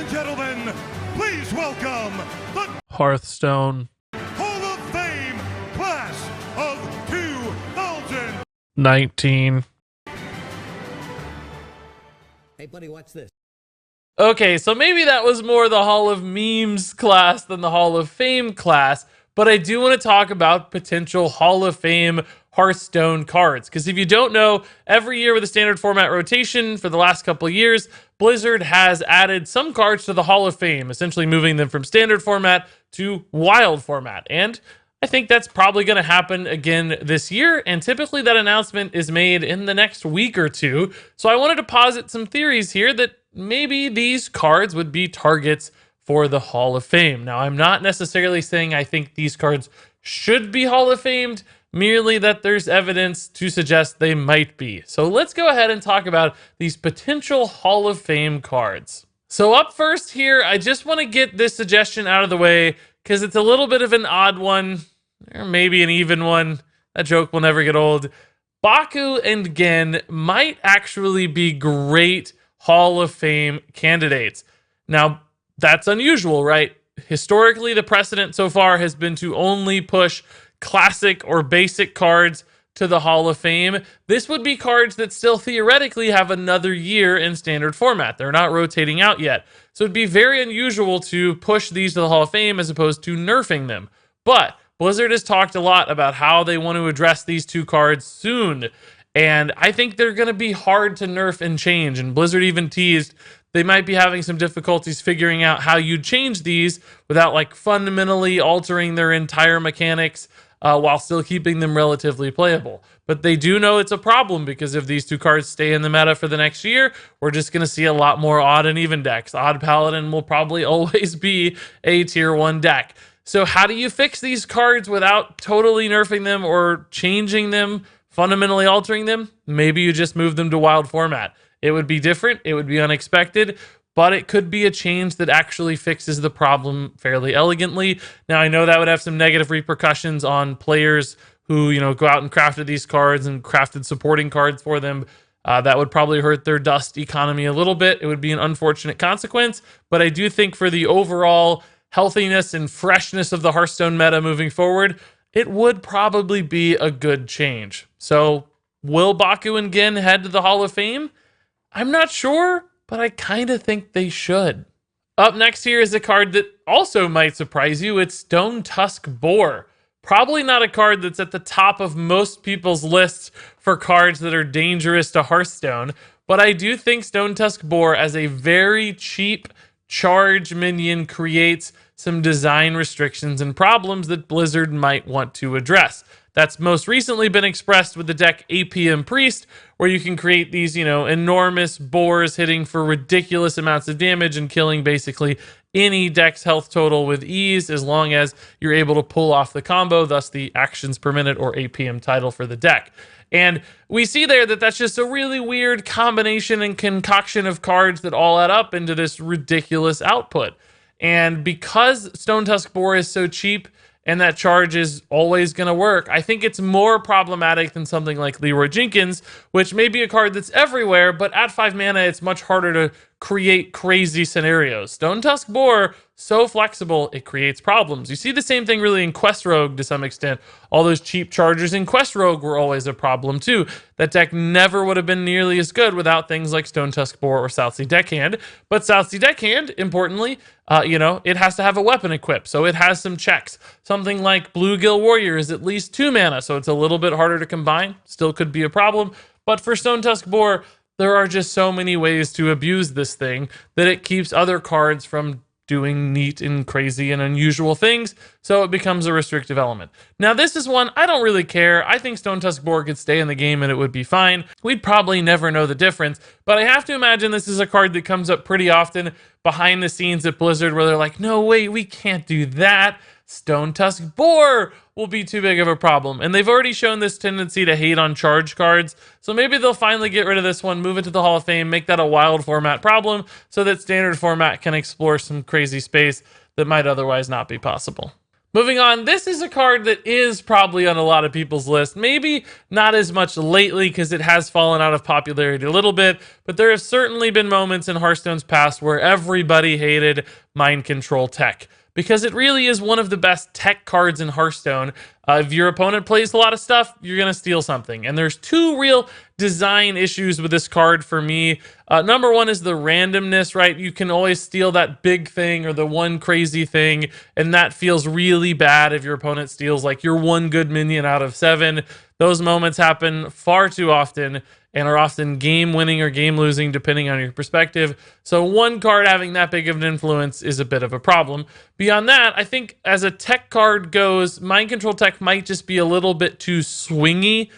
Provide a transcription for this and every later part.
and gentlemen, please welcome the Hearthstone Hall of Fame Class of 2019. 19. Hey, buddy, watch this. Okay, so maybe that was more the Hall of Memes class than the Hall of Fame class, but I do want to talk about potential Hall of Fame Hearthstone cards. Because if you don't know, every year with the standard format rotation for the last couple of years, Blizzard has added some cards to the Hall of Fame, essentially moving them from standard format to wild format. And I think that's probably going to happen again this year, and typically that announcement is made in the next week or two. So I wanted to posit some theories here that maybe these cards would be targets for the Hall of Fame. Now, I'm not necessarily saying I think these cards should be Hall of Famed, merely that there's evidence to suggest they might be. So let's go ahead and talk about these potential Hall of Fame cards. So up first here, I just want to get this suggestion out of the way because it's a little bit of an odd one, or maybe an even one. That joke will never get old. Baku and Gen might actually be great Hall of Fame candidates. Now, that's unusual, right? Historically, the precedent so far has been to only push classic or basic cards to the Hall of Fame. This would be cards that still theoretically have another year in standard format. They're not rotating out yet. So it'd be very unusual to push these to the Hall of Fame as opposed to nerfing them. But Blizzard has talked a lot about how they want to address these two cards soon. And I think they're going to be hard to nerf and change. And Blizzard even teased they might be having some difficulties figuring out how you change these without like fundamentally altering their entire mechanics while still keeping them relatively playable. But they do know it's a problem because if these two cards stay in the meta for the next year, we're just going to see a lot more odd and even decks. Odd Paladin will probably always be a tier 1 deck. So how do you fix these cards without totally nerfing them or changing them, fundamentally altering them? Maybe you just move them to wild format. It would be different, it would be unexpected, but it could be a change that actually fixes the problem fairly elegantly. Now, I know that would have some negative repercussions on players who, go out and crafted these cards and crafted supporting cards for them. That would probably hurt their dust economy a little bit. It would be an unfortunate consequence, but I do think for the overall healthiness and freshness of the Hearthstone meta moving forward, it would probably be a good change. So, will Baku and Gen head to the Hall of Fame? I'm not sure, but I kind of think they should. Up next here is a card that also might surprise you. It's Stone Tusk Boar. Probably not a card that's at the top of most people's lists for cards that are dangerous to Hearthstone, but I do think Stone Tusk Boar as a very cheap charge minion creates some design restrictions and problems that Blizzard might want to address. That's most recently been expressed with the deck APM Priest, where you can create these, enormous boars hitting for ridiculous amounts of damage and killing basically any deck's health total with ease, as long as you're able to pull off the combo, thus the actions per minute or APM title for the deck. And we see there that that's just a really weird combination and concoction of cards that all add up into this ridiculous output. And because Stone Tusk Boar is so cheap, and that charge is always going to work, I think it's more problematic than something like Leroy Jenkins, which may be a card that's everywhere, but at 5 mana, it's much harder to create crazy scenarios. Stone Tusk Boar, so flexible, it creates problems. You see the same thing really in Quest Rogue to some extent. All those cheap chargers in Quest Rogue were always a problem too. That deck never would have been nearly as good without things like Stone Tusk Boar or Southsea Deckhand. But Southsea Deckhand, importantly, it has to have a weapon equipped, so it has some checks. Something like Bluegill Warrior is at least 2 mana, so it's a little bit harder to combine. Still could be a problem. But for Stone Tusk Boar, there are just so many ways to abuse this thing that it keeps other cards from doing neat and crazy and unusual things, so it becomes a restrictive element. Now, this is one I don't really care. I think Stone Tusk Boar could stay in the game and it would be fine. We'd probably never know the difference, but I have to imagine this is a card that comes up pretty often behind the scenes at Blizzard where they're like, no, wait, we can't do that. Stone Tusk Boar will be too big of a problem. And they've already shown this tendency to hate on charge cards. So maybe they'll finally get rid of this one, move it to the Hall of Fame, make that a wild format problem so that standard format can explore some crazy space that might otherwise not be possible. Moving on, this is a card that is probably on a lot of people's list. Maybe not as much lately because it has fallen out of popularity a little bit, but there have certainly been moments in Hearthstone's past where everybody hated Mind Control Tech, because it really is one of the best tech cards in Hearthstone. If your opponent plays a lot of stuff, you're going to steal something. And there's two real design issues with this card for me. Number one is the randomness, right? You can always steal that big thing or the one crazy thing, and that feels really bad if your opponent steals like your one good minion out of 7. Those moments happen far too often and are often game winning or game losing depending on your perspective. So one card having that big of an influence is a bit of a problem. Beyond that, I think as a tech card goes, Mind Control Tech might just be a little bit too swingy.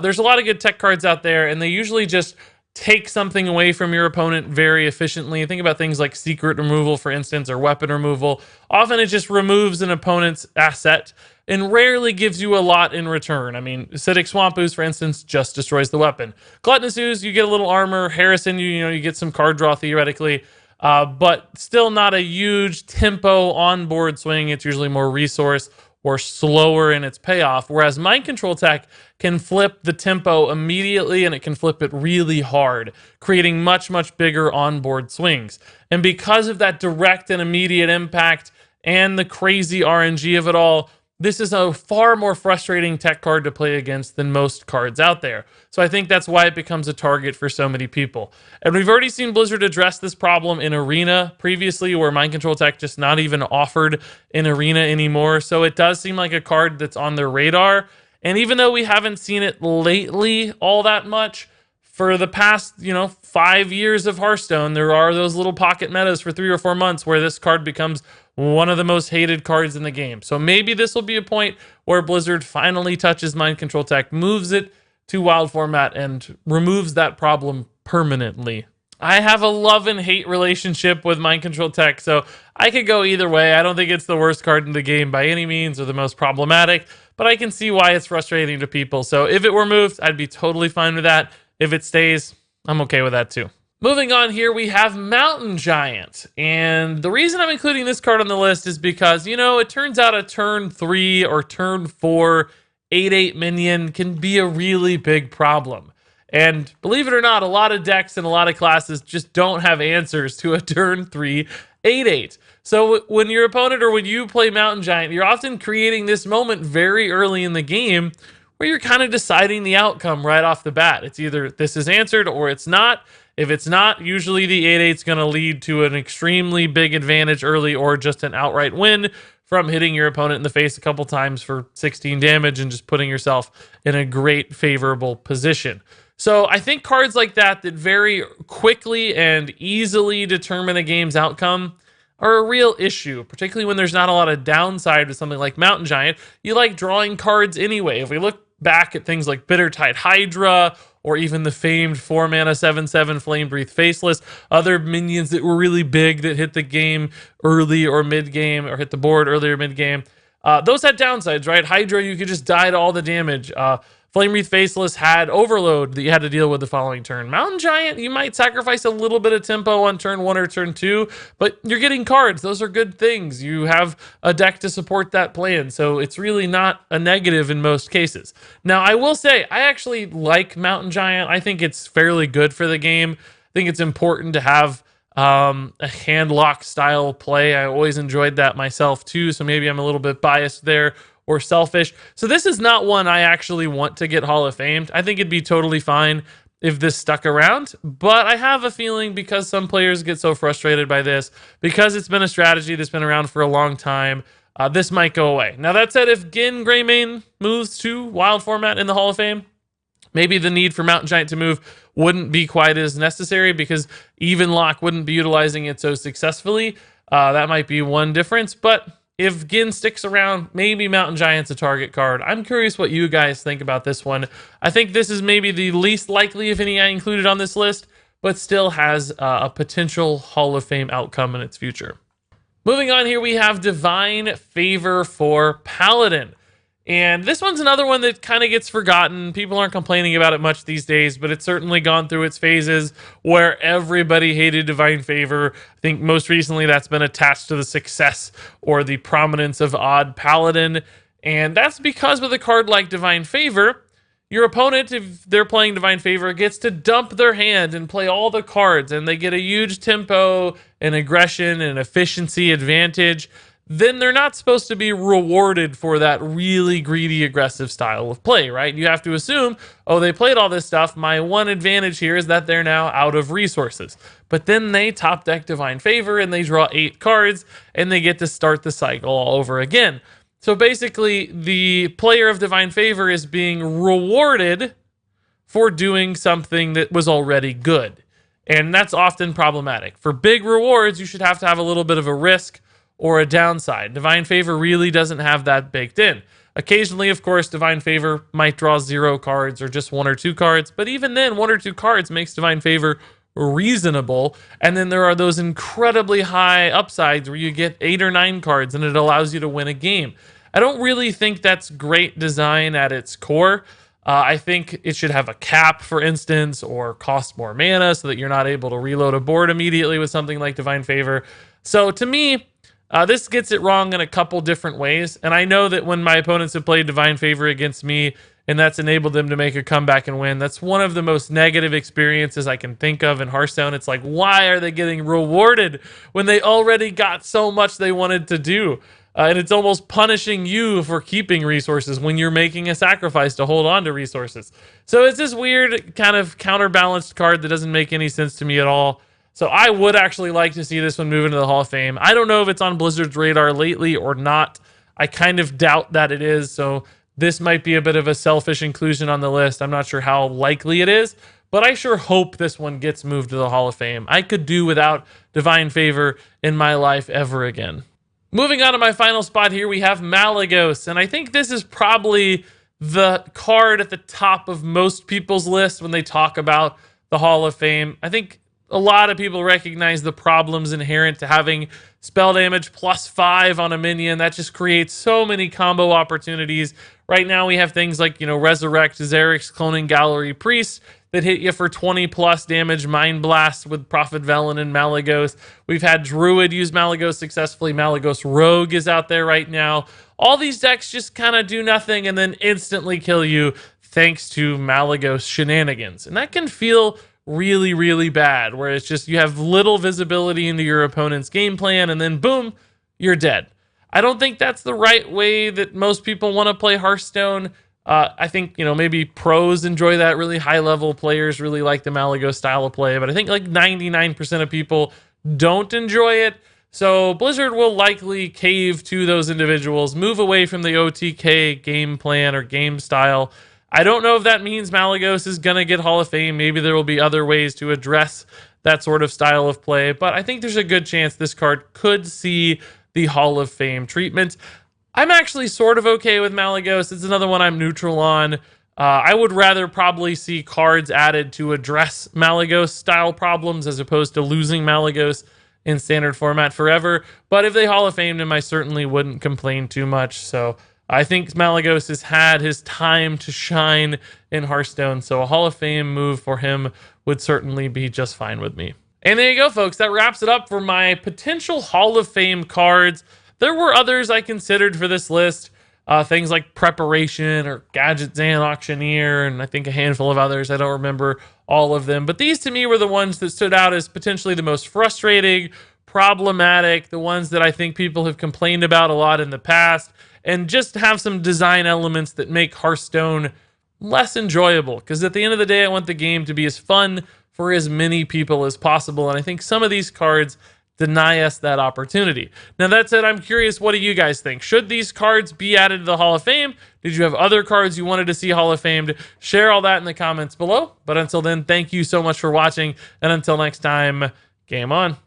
There's a lot of good tech cards out there, and they usually just take something away from your opponent very efficiently. Think about things like secret removal, for instance, or weapon removal. Often it just removes an opponent's asset and rarely gives you a lot in return. I mean, Acidic Swamp Ooze, for instance, just destroys the weapon. Gluttonous Ooze, you get a little armor. Harrison, you get some card draw theoretically, but still not a huge tempo on-board swing. It's usually more resource or slower in its payoff, whereas Mind Control Tech can flip the tempo immediately, and it can flip it really hard, creating much, much bigger onboard swings. And because of that direct and immediate impact and the crazy RNG of it all, this is a far more frustrating tech card to play against than most cards out there. So I think that's why it becomes a target for so many people. And we've already seen Blizzard address this problem in Arena previously, where Mind Control Tech just not even offered in Arena anymore. So it does seem like a card that's on their radar. And even though we haven't seen it lately all that much, for the past, 5 years of Hearthstone, there are those little pocket metas for 3 or 4 months where this card becomes one of the most hated cards in the game. So maybe this will be a point where Blizzard finally touches Mind Control Tech, moves it to wild format, and removes that problem permanently. I have a love and hate relationship with Mind Control Tech, so I could go either way. I don't think it's the worst card in the game by any means or the most problematic, but I can see why it's frustrating to people. So if it were moved, I'd be totally fine with that. If it stays, I'm okay with that too. Moving on here, we have Mountain Giant. And the reason I'm including this card on the list is because, it turns out a turn 3 or turn 4 8/8 minion can be a really big problem. And believe it or not, a lot of decks and a lot of classes just don't have answers to a turn 3 8/8. So when your opponent or when you play Mountain Giant, you're often creating this moment very early in the game where you're kind of deciding the outcome right off the bat. It's either this is answered or it's not. If it's not, usually the 8/8 is going to lead to an extremely big advantage early or just an outright win from hitting your opponent in the face a couple times for 16 damage and just putting yourself in a great favorable position. So I think cards like that very quickly and easily determine a game's outcome are a real issue, particularly when there's not a lot of downside with something like Mountain Giant. You like drawing cards anyway. If we look back at things like Bittertide Hydra, or even the famed 4-mana 7/7 Flame Breathe Faceless, other minions that were really big that hit the game early or mid-game, or hit the board early or mid-game. Those had downsides, right? Hydra, you could just die to all the damage. Flame Breathe Faceless had Overload that you had to deal with the following turn. Mountain Giant, you might sacrifice a little bit of tempo on turn 1 or turn 2, but you're getting cards. Those are good things. You have a deck to support that plan, so it's really not a negative in most cases. Now, I will say, I actually like Mountain Giant. I think it's fairly good for the game. I think it's important to have a handlock style play. I always enjoyed that myself too, so maybe I'm a little bit biased there or selfish. So this is not one I actually want to get Hall of Famed. I think it'd be totally fine if this stuck around, but I have a feeling because some players get so frustrated by this, because it's been a strategy that's been around for a long time, this might go away. Now that said, if Gin Greymane moves to wild format in the Hall of Fame, maybe the need for Mountain Giant to move wouldn't be quite as necessary because Even Lock wouldn't be utilizing it so successfully. That might be one difference, but if Gin sticks around, maybe Mountain Giant's a target card. I'm curious what you guys think about this one. I think this is maybe the least likely of any I included on this list, but still has a potential Hall of Fame outcome in its future. Moving on here, we have Divine Favor for Paladin. And this one's another one that kind of gets forgotten. People aren't complaining about it much these days, but it's certainly gone through its phases where everybody hated Divine Favor. I think most recently that's been attached to the success or the prominence of Odd Paladin. And that's because with a card like Divine Favor, your opponent, if they're playing Divine Favor, gets to dump their hand and play all the cards, and they get a huge tempo and aggression and efficiency advantage. Then they're not supposed to be rewarded for that really greedy, aggressive style of play, right? You have to assume, oh, they played all this stuff. My one advantage here is that they're now out of resources. But then they top deck Divine Favor and they draw 8 cards and they get to start the cycle all over again. So basically, the player of Divine Favor is being rewarded for doing something that was already good. And that's often problematic. For big rewards, you should have to have a little bit of a risk or a downside. Divine Favor really doesn't have that baked in. Occasionally, of course, Divine Favor might draw 0 cards or just 1 or 2 cards, but even then, 1 or 2 cards makes Divine Favor reasonable. And then there are those incredibly high upsides where you get 8 or 9 cards and it allows you to win a game. I don't really think that's great design at its core. I think it should have a cap, for instance, or cost more mana so that you're not able to reload a board immediately with something like Divine Favor. So to me, this gets it wrong in a couple different ways. And I know that when my opponents have played Divine Favor against me, and that's enabled them to make a comeback and win, that's one of the most negative experiences I can think of in Hearthstone. It's like, why are they getting rewarded when they already got so much they wanted to do? And it's almost punishing you for keeping resources when you're making a sacrifice to hold on to resources. So it's this weird kind of counterbalanced card that doesn't make any sense to me at all. So I would actually like to see this one move into the Hall of Fame. I don't know if it's on Blizzard's radar lately or not. I kind of doubt that it is. So this might be a bit of a selfish inclusion on the list. I'm not sure how likely it is, but I sure hope this one gets moved to the Hall of Fame. I could do without Divine Favor in my life ever again. Moving on to my final spot here, we have Malygos. And I think this is probably the card at the top of most people's list when they talk about the Hall of Fame. I think a lot of people recognize the problems inherent to having spell damage +5 on a minion. That just creates so many combo opportunities. Right now we have things like, Resurrect, Zarek's Cloning Gallery Priest that hit you for 20 plus damage, Mind Blast with Prophet Velen and Malygos. We've had Druid use Malygos successfully. Malygos Rogue is out there right now. All these decks just kind of do nothing and then instantly kill you thanks to Malygos shenanigans. And that can feel really, really bad, where it's just you have little visibility into your opponent's game plan and then boom, you're dead. I don't think that's the right way that most people want to play Hearthstone. I think, maybe pros enjoy that. Really high level players really like the Malygos style of play, but I think like 99% of people don't enjoy it. So Blizzard will likely cave to those individuals, move away from the OTK game plan or game style. I don't know if that means Malygos is going to get Hall of Fame. Maybe there will be other ways to address that sort of style of play, but I think there's a good chance this card could see the Hall of Fame treatment. I'm actually sort of okay with Malygos. It's another one I'm neutral on. I would rather probably see cards added to address Malygos style problems as opposed to losing Malygos in standard format forever. But if they Hall of Famed him, I certainly wouldn't complain too much. So I think Malygos has had his time to shine in Hearthstone. So a Hall of Fame move for him would certainly be just fine with me. And there you go, folks. That wraps it up for my potential Hall of Fame cards. There were others I considered for this list. Things like Preparation or Gadget Zan Auctioneer, and I think a handful of others. I don't remember all of them. But these to me were the ones that stood out as potentially the most frustrating, problematic, the ones that I think people have complained about a lot in the past, and just have some design elements that make Hearthstone less enjoyable. Because at the end of the day, I want the game to be as fun for as many people as possible. And I think some of these cards deny us that opportunity. Now, that said, I'm curious, what do you guys think? Should these cards be added to the Hall of Fame? Did you have other cards you wanted to see Hall of Famed? Share all that in the comments below. But until then, thank you so much for watching. And until next time, game on.